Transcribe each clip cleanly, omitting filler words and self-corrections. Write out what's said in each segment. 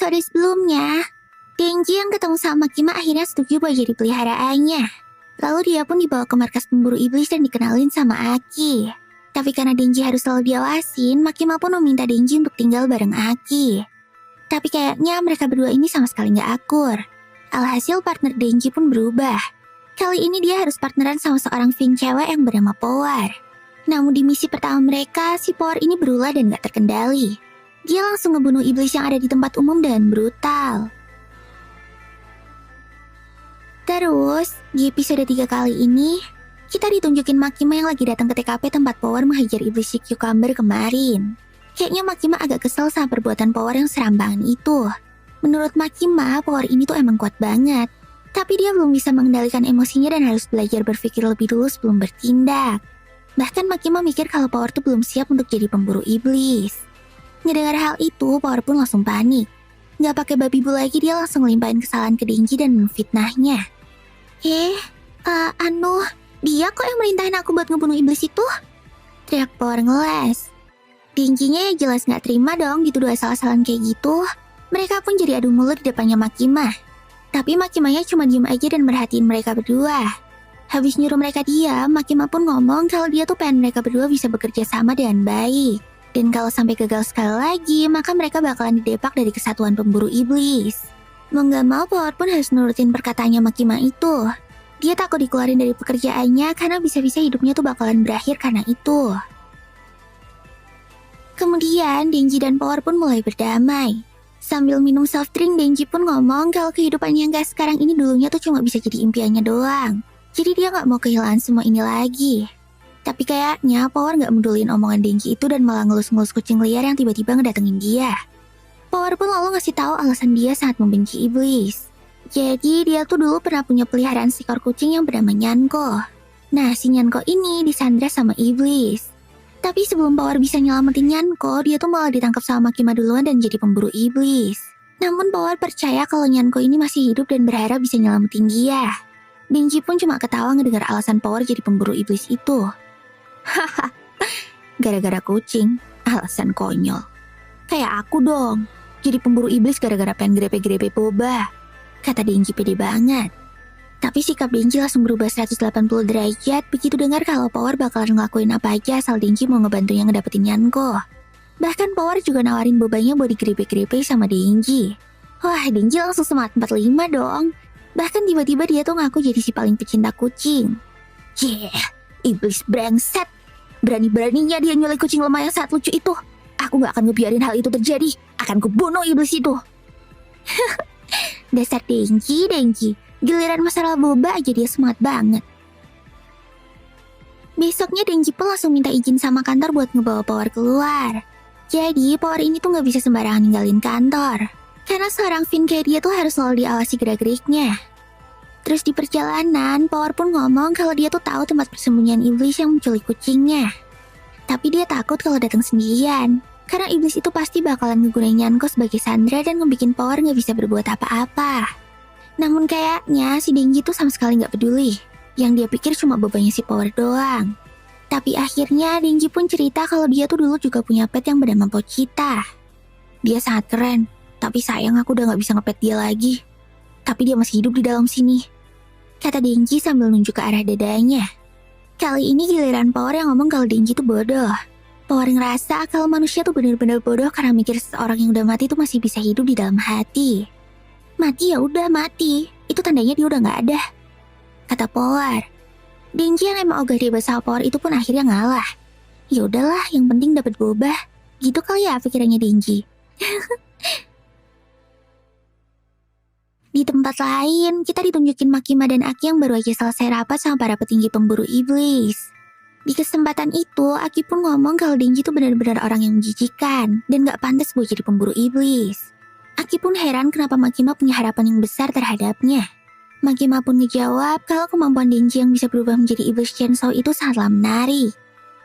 episode sebelumnya, Denji yang ketemu sama Makima akhirnya setuju buat jadi peliharaannya. Lalu dia pun dibawa ke markas pemburu iblis dan dikenalin sama Aki. Tapi karena Denji harus selalu diawasin, Makima pun meminta Denji untuk tinggal bareng Aki. Tapi kayaknya mereka berdua ini sama sekali gak akur. Alhasil partner Denji pun berubah. Kali ini dia harus partneran sama seorang Fin cewek yang bernama Power. Namun di misi pertama mereka, si Power ini berulah dan gak terkendali. Dia langsung ngebunuh iblis yang ada di tempat umum dengan brutal. Terus, di episode 3 kali ini, kita ditunjukin Makima yang lagi datang ke TKP tempat Power menghajar iblis si cucumber kemarin. Kayaknya Makima agak kesel sama perbuatan Power yang serampangan itu. Menurut Makima, Power ini tuh emang kuat banget. Tapi dia belum bisa mengendalikan emosinya dan harus belajar berpikir lebih dulu sebelum bertindak. Bahkan Makima mikir kalau Power tuh belum siap untuk jadi pemburu iblis. Ngedengar hal itu, Power pun langsung panik. Gak pakai babi bu lagi, dia langsung limpahin kesalahan ke Denji dan menfitnahnya. Dia kok yang merintahin aku buat ngebunuh iblis itu? Teriak Power ngeles. Denjinya ya jelas gak terima dong dituduh asal-asalan kayak gitu. Mereka pun jadi adu mulut di depannya Makima. Tapi Makimanya cuma diem aja dan merhatiin mereka berdua. Habis nyuruh mereka diam, Makima pun ngomong kalau dia tuh pengen mereka berdua bisa bekerja sama dengan baik. Dan kalau sampai gagal sekali lagi, maka mereka bakalan didepak dari kesatuan pemburu iblis. Mau gak mau, Power pun harus nurutin perkataannya Makima itu. Dia takut dikeluarin dari pekerjaannya karena bisa-bisa hidupnya tuh bakalan berakhir karena itu. Kemudian, Denji dan Power pun mulai berdamai. Sambil minum soft drink, Denji pun ngomong kalau kehidupannya yang gak sekarang ini dulunya tuh cuma bisa jadi impiannya doang. Jadi dia gak mau kehilangan semua ini lagi. Tapi kayaknya Power gak pedulin omongan Denji itu dan malah ngelus-ngelus kucing liar yang tiba-tiba ngedatengin dia. Power pun lalu ngasih tahu alasan dia sangat membenci iblis. Jadi dia tuh dulu pernah punya peliharaan seekor kucing yang bernama Nyanko. Nah, si Nyanko ini disandra sama iblis. Tapi sebelum Power bisa nyelamatin Nyanko, dia tuh malah ditangkap sama Makima duluan dan jadi pemburu iblis. Namun Power percaya kalau Nyanko ini masih hidup dan berharap bisa nyelamatin dia. Denji pun cuma ketawa ngedengar alasan Power jadi pemburu iblis itu. Haha, gara-gara kucing, alasan konyol. Kayak aku dong, jadi pemburu iblis gara-gara pengen grepe-grepe boba. Kata Denji pede banget. Tapi sikap Denji langsung berubah 180 derajat begitu dengar kalau Power bakalan ngelakuin apa aja asal Denji mau ngebantunya ngedapetin Nyanko. Bahkan Power juga nawarin bobanya buat digrepe-grepe sama Denji. Wah, Denji langsung semangat 45 dong. Bahkan tiba-tiba dia tuh ngaku jadi si paling pecinta kucing. Iblis brengsek. Berani-beraninya dia nyulik kucing lemah yang sangat lucu itu. Aku gak akan ngebiarin hal itu terjadi. Akan kubunuh iblis itu. Dasar Denji. Giliran masalah boba aja dia semangat banget. Besoknya Denji pun langsung minta izin sama kantor buat ngebawa Power keluar. Jadi Power ini tuh gak bisa sembarangan ninggalin kantor. Karena seorang Fin kayak dia tuh harus selalu diawasi gerak-geriknya. Terus di perjalanan, Power pun ngomong kalau dia tuh tahu tempat persembunyian iblis yang menculik kucingnya. Tapi dia takut kalau datang sendirian. Karena iblis itu pasti bakalan ngegunain Nyanko sebagai sandera dan ngebikin Power gak bisa berbuat apa-apa. Namun kayaknya si Denji tuh sama sekali gak peduli. Yang dia pikir cuma bebannya si Power doang. Tapi akhirnya Denji pun cerita kalau dia tuh dulu juga punya pet yang bernama Pochita. Dia sangat keren, tapi sayang aku udah gak bisa ngepet dia lagi. Tapi dia masih hidup di dalam sini. Kata Denji sambil nunjuk ke arah dadanya. Kali ini giliran Power yang ngomong kalau Denji tuh bodoh. Power ngerasa kalau manusia tuh benar-benar bodoh karena mikir seseorang yang udah mati tuh masih bisa hidup di dalam hati. Mati ya udah mati, itu tandanya dia udah gak ada. Kata Power. Denji yang emang ogah dia sama Power itu pun akhirnya ngalah. Ya udahlah, yang penting dapat boba. Gitu kali ya pikirannya Denji. Di tempat lain, kita ditunjukin Makima dan Aki yang baru aja selesai rapat sama para petinggi pemburu iblis. Di kesempatan itu, Aki pun ngomong kalau Denji tuh benar-benar orang yang menjijikan dan gak pantas buat jadi pemburu iblis. Aki pun heran kenapa Makima punya harapan yang besar terhadapnya. Makima pun ngejawab kalau kemampuan Denji yang bisa berubah menjadi iblis Chainsaw itu sangatlah menarik.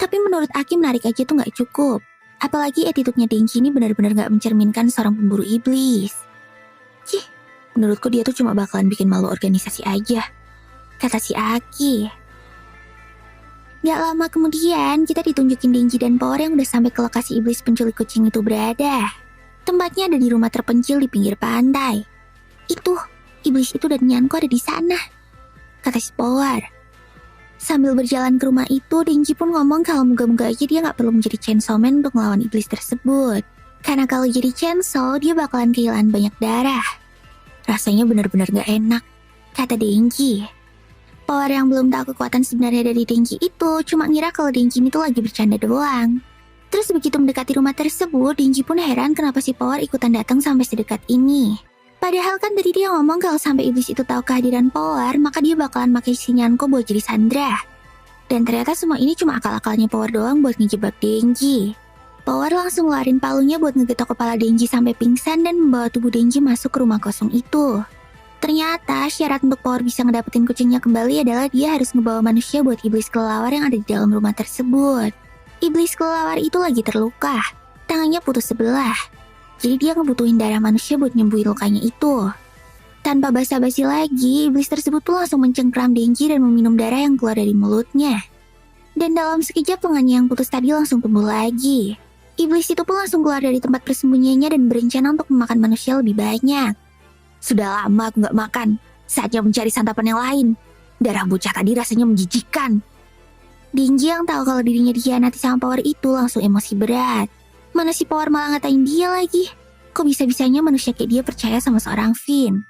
Tapi menurut Aki menarik aja tuh gak cukup. Apalagi attitude-nya Denji ini benar-benar gak mencerminkan seorang pemburu iblis. Menurutku dia tuh cuma bakalan bikin malu organisasi aja. Kata si Aki. Gak lama kemudian, kita ditunjukin Denji dan Power yang udah sampai ke lokasi iblis penculik kucing itu berada. Tempatnya ada di rumah terpencil di pinggir pantai. Itu, iblis itu dan Nyanko ada di sana, kata si Power. Sambil berjalan ke rumah itu, Denji pun ngomong kalau moga-moga aja dia gak perlu menjadi Chainsaw Man untuk melawan iblis tersebut. Karena kalau jadi Chainsaw, dia bakalan kehilangan banyak darah. Rasanya benar-benar gak enak, kata Denji. Power yang belum tahu kekuatan sebenarnya dari Denji itu cuma ngira kalau Denji itu lagi bercanda doang. Terus begitu mendekati rumah tersebut, Denji pun heran kenapa si Power ikutan datang sampai sedekat ini. Padahal kan tadi dia ngomong kalau sampai iblis itu tahu kehadiran Power, maka dia bakalan pakai si Nyanko buat jadi Sandra. Dan ternyata semua ini cuma akal-akalnya Power doang buat ngejebak Denji. Power langsung ngeluarin palunya buat ngegetok kepala Denji sampai pingsan dan membawa tubuh Denji masuk ke rumah kosong itu. Ternyata syarat untuk Power bisa ngedapetin kucingnya kembali adalah dia harus ngebawa manusia buat iblis kelelawar yang ada di dalam rumah tersebut. Iblis kelelawar itu lagi terluka, tangannya putus sebelah. Jadi dia ngebutuhin darah manusia buat nyembuhin lukanya itu. Tanpa basa-basi lagi, iblis tersebut pun langsung mencengkram Denji dan meminum darah yang keluar dari mulutnya. Dan dalam sekejap lengannya yang putus tadi langsung tumbuh lagi. Iblis itu pun langsung keluar dari tempat persembunyiannya dan berencana untuk memakan manusia lebih banyak. Sudah lama aku gak makan, saatnya mencari santapan yang lain. Darah bocah tadi rasanya menjijikan. Denji yang tahu kalau dirinya dikhianati sama Power itu langsung emosi berat. Mana si Power malah ngatain dia lagi. Kok bisa-bisanya manusia kayak dia percaya sama seorang Finn?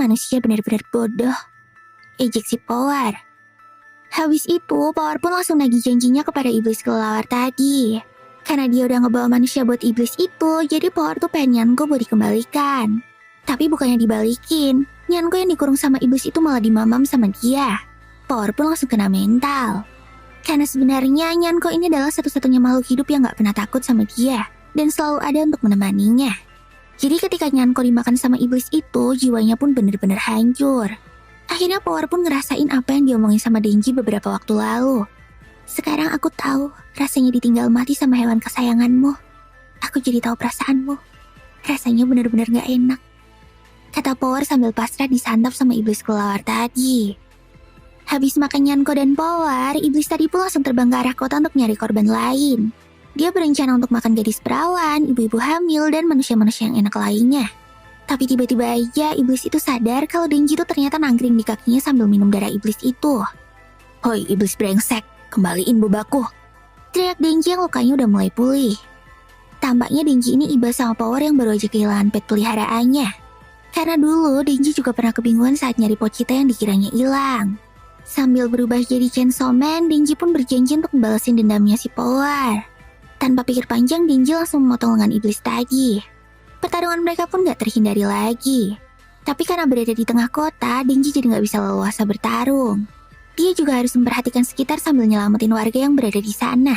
Manusia benar-benar bodoh, ejek si Power. Habis itu, Power pun langsung nagih janjinya kepada iblis kelelawar tadi. Karena dia udah ngebawa manusia buat iblis itu, jadi Power tuh pengen Nyanko buat dikembalikan. Tapi bukannya dibalikin, Nyanko yang dikurung sama iblis itu malah dimamam sama dia. Power pun langsung kena mental. Karena sebenarnya Nyanko ini adalah satu-satunya makhluk hidup yang gak pernah takut sama dia dan selalu ada untuk menemaninya. Jadi ketika Nyanko dimakan sama iblis itu, jiwanya pun benar-benar hancur. Akhirnya Power pun ngerasain apa yang diomongin sama Denji beberapa waktu lalu. Sekarang aku tahu rasanya ditinggal mati sama hewan kesayanganmu. Aku jadi tahu perasaanmu. Rasanya benar-benar gak enak, kata Power sambil pasrah disantap sama iblis kelelawar tadi. Habis makan Nyanko dan Power, iblis tadi pun langsung terbang ke arah kota untuk nyari korban lain. Dia berencana untuk makan gadis perawan, ibu-ibu hamil, dan manusia-manusia yang enak lainnya. Tapi tiba-tiba aja iblis itu sadar kalau Denji itu ternyata nangkring di kakinya sambil minum darah iblis itu. Hoi iblis brengsek, kembaliin bobaku, teriak Denji yang lukanya udah mulai pulih. Tampaknya Denji ini iba sama Power yang baru aja kehilangan pet peliharaannya. Karena dulu Denji juga pernah kebingungan saat nyari Pochita yang dikiranya hilang. Sambil berubah jadi Chainsaw Man, Denji pun berjanji untuk membalasin dendamnya si Power. Tanpa pikir panjang, Denji langsung memotong lengan iblis tadi. Pertarungan mereka pun gak terhindari lagi. Tapi karena berada di tengah kota, Denji jadi gak bisa leluasa bertarung. Dia juga harus memperhatikan sekitar sambil nyelamatin warga yang berada di sana.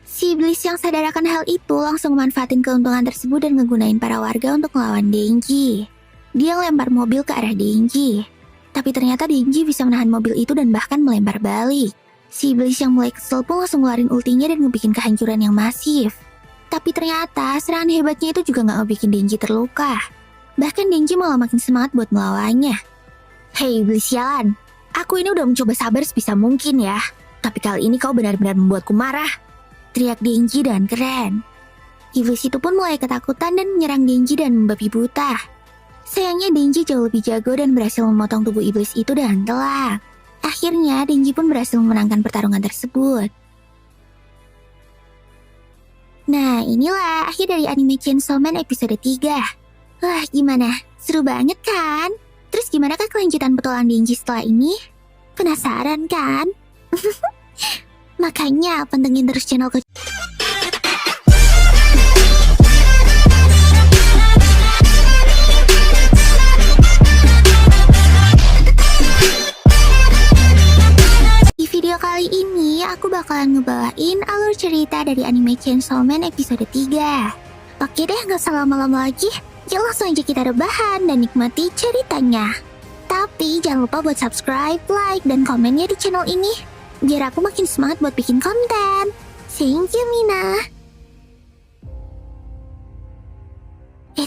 Si iblis yang sadar akan hal itu langsung memanfaatin keuntungan tersebut dan ngegunain para warga untuk melawan Denji. Dia ngelempar mobil ke arah Denji. Tapi ternyata Denji bisa menahan mobil itu dan bahkan melempar balik. Si iblis yang mulai kesel pun langsung ngeluarin ultinya dan ngebikin kehancuran yang masif. Tapi ternyata serangan hebatnya itu juga gak ngebikin Denji terluka. Bahkan Denji malah makin semangat buat melawannya. Hei iblis sialan, aku ini udah mencoba sabar sebisa mungkin ya. Tapi kali ini kau benar-benar membuatku marah, teriak Denji dengan keren. Iblis itu pun mulai ketakutan dan menyerang Denji dan membabi buta. Sayangnya Denji jauh lebih jago dan berhasil memotong tubuh iblis itu dengan telak. Akhirnya Denji pun berhasil memenangkan pertarungan tersebut. Nah inilah akhir dari anime Chainsaw Man episode 3. Wah gimana? Seru banget kan? Terus gimana kah kelanjutan petualangan Denji setelah ini? Penasaran kan? Makanya pantengin terus channel kali ini aku bakalan ngebawain alur cerita dari anime Chainsaw Man episode 3. Oke deh, gak usah lama-lama lagi. Yuk langsung aja kita rebahan dan nikmati ceritanya. Tapi jangan lupa buat subscribe, like, dan komennya di channel ini. Biar aku makin semangat buat bikin konten. Thank you Mina.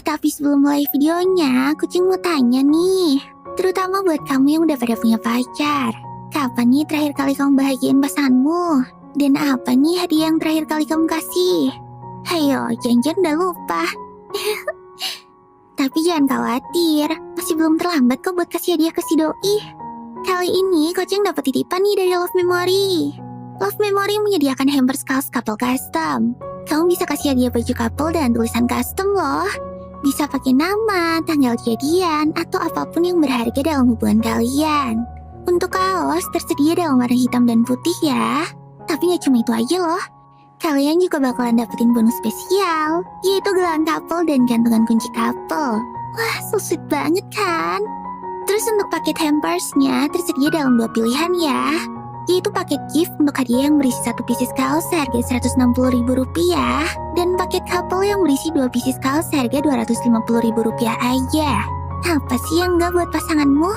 Tapi sebelum mulai videonya, kucing mau tanya nih. Terutama buat kamu yang udah pada punya pacar. Kapan nih terakhir kali kamu bahagiain pasanganmu? Dan apa nih hadiah yang terakhir kali kamu kasih? Hayo, jangan udah lupa. Tapi jangan khawatir, masih belum terlambat kok buat kasih hadiah ke si doi. Kali ini Koceng dapat titipan nih dari Love Memory. Love Memory menyediakan hampers kaos couple custom. Kamu bisa kasih hadiah baju couple dan tulisan custom loh. Bisa pakai nama, tanggal jadian, atau apapun yang berharga dalam hubungan kalian. Untuk kaos tersedia dalam warna hitam dan putih ya. Tapi gak cuma itu aja loh. Kalian juga bakalan dapetin bonus spesial, yaitu gelang couple dan gantungan kunci couple. Wah, so sweet banget kan? Terus untuk paket hampersnya tersedia dalam 2 pilihan ya, yaitu paket gift untuk hadiah yang berisi 1 pieces kaos seharga Rp160.000 dan paket couple yang berisi 2 pieces kaos seharga Rp250.000 aja. Apa sih yang enggak buat pasanganmu?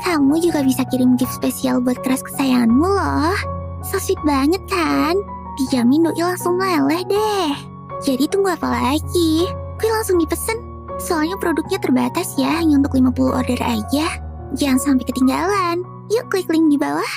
Kamu juga bisa kirim gift spesial buat keras kesayanganmu loh. So sweet banget kan? Dijamin doi langsung meleleh deh. Jadi tunggu apa lagi? Gue langsung dipesen. Soalnya produknya terbatas ya, hanya untuk 50 order aja. Jangan sampai ketinggalan. Yuk klik link di bawah.